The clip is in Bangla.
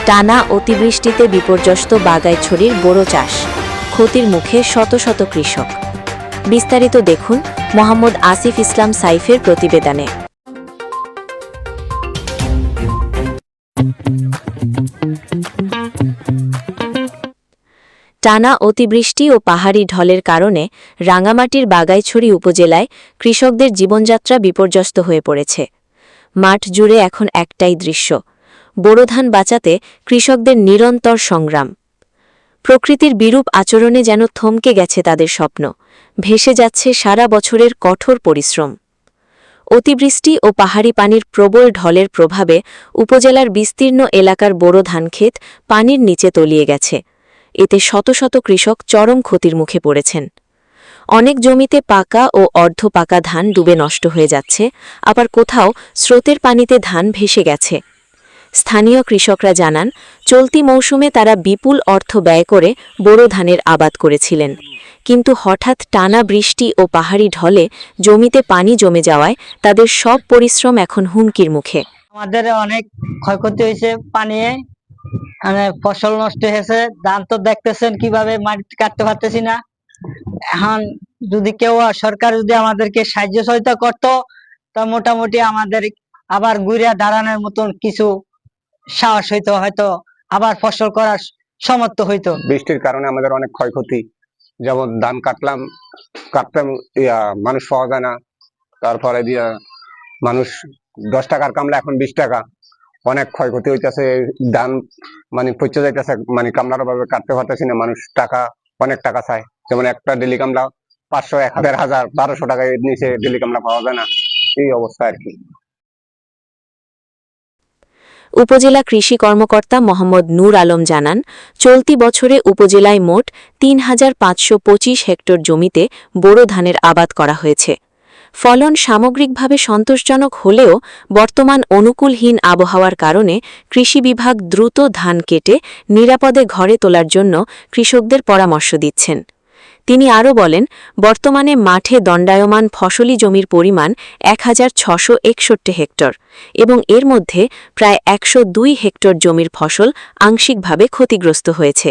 টানা অতিবৃষ্টিতে বিপর্যস্ত বাগাইছড়ির বোরো চাষ, ক্ষতির মুখে শত শত কৃষক। বিস্তারিত দেখুন মোহাম্মদ আসিফ ইসলাম সাইফের প্রতিবেদনে। টানা অতিবৃষ্টি ও পাহাড়ি ঢলের কারণে রাঙামাটির বাগাইছড়ি উপজেলায় কৃষকদের জীবনযাত্রা বিপর্যস্ত হয়ে পড়েছে। মাঠ জুড়ে এখন একটাই দৃশ্য, বোরো ধান বাঁচাতে কৃষকদের নিরন্তর সংগ্রাম। প্রকৃতির বিরূপ আচরণে যেন থমকে গেছে তাদের স্বপ্ন, ভেসে যাচ্ছে সারা বছরের কঠোর পরিশ্রম। অতিবৃষ্টি ও পাহাড়ি পানির প্রবল ঢলের প্রভাবে উপজেলার বিস্তীর্ণ এলাকার বোরো ধানক্ষেত পানির নিচে তলিয়ে গেছে। এতে শত শত কৃষক চরম ক্ষতির মুখে পড়েছেন। অনেক জমিতে পাকা ও অর্ধ পাকা ধান ডুবে নষ্ট হয়ে যাচ্ছে, আবার কোথাও স্রোতের পানিতে ধান ভেসে গেছে। স্থানীয় কৃষকরা জানান, চলতি মৌসুমে তারা বিপুল অর্থ ব্যয় করে বোরো ধানের আবাদ করেছিলেন, কিন্তু হঠাৎ টানা বৃষ্টি ও পাহাড়ি ঢলে জমিতে পানি জমে যাওয়ায় তাদের সব পরিশ্রম এখন হুমকির মুখে। আমাদের অনেক ক্ষয়ক্ষতি হয়েছে, পানিয়ে ফসল নষ্ট হয়েছে। ধান তো দেখতেছেন কিভাবে মাটি কাটতে পারতেছি না। এখন যদি কেউ সরকার যদি আমাদেরকে সাহায্য সহায়তা করতো, তা মোটামুটি আমাদের আবার ঘুরে দাঁড়ানোর মতন কিছু সাহস হইতো, হয়তো আবার ফসল করার সমর্থ হইতো। বৃষ্টির কারণে আমাদের অনেক ক্ষয়ক্ষতি, যেমন ধান কাটতে মানুষ পাওয়া যায় না। তারপরে দিয়া মানুষ 10 টাকার কামলা এখন 20 টাকা। অনেক ক্ষয়ক্ষতি হইতেছে, ধান পচে যাইতেছে, কামলার ভাবে কাটতে পারতেছি না। মানুষ অনেক টাকা চায়, যেমন একটা ডেলি কামলা 500, 1000, 1200 টাকায় নিচে ডেলি কামলা পাওয়া যায় না। এই অবস্থা আর কি। উপজেলা কৃষি কর্মকর্তা মোহাম্মদ নূর আলম জানান, চলতি বছরে উপজেলায় মোট ৩,৫২৫ হেক্টর জমিতে বোরো ধানের আবাদ করা হয়েছে। ফলন সামগ্রিকভাবে সন্তোষজনক হলেও বর্তমান অনুকূলহীন আবহাওয়ার কারণে কৃষি বিভাগ দ্রুত ধান কেটে নিরাপদে ঘরে তোলার জন্য কৃষকদের পরামর্শ দিচ্ছেন। তিনি আরও বলেন, বর্তমানে মাঠে দণ্ডায়মান ফসলি জমির পরিমাণ ১,৬৬১ হেক্টর এবং এর মধ্যে প্রায় ১০২ হেক্টর জমির ফসল আংশিকভাবে ক্ষতিগ্রস্ত হয়েছে।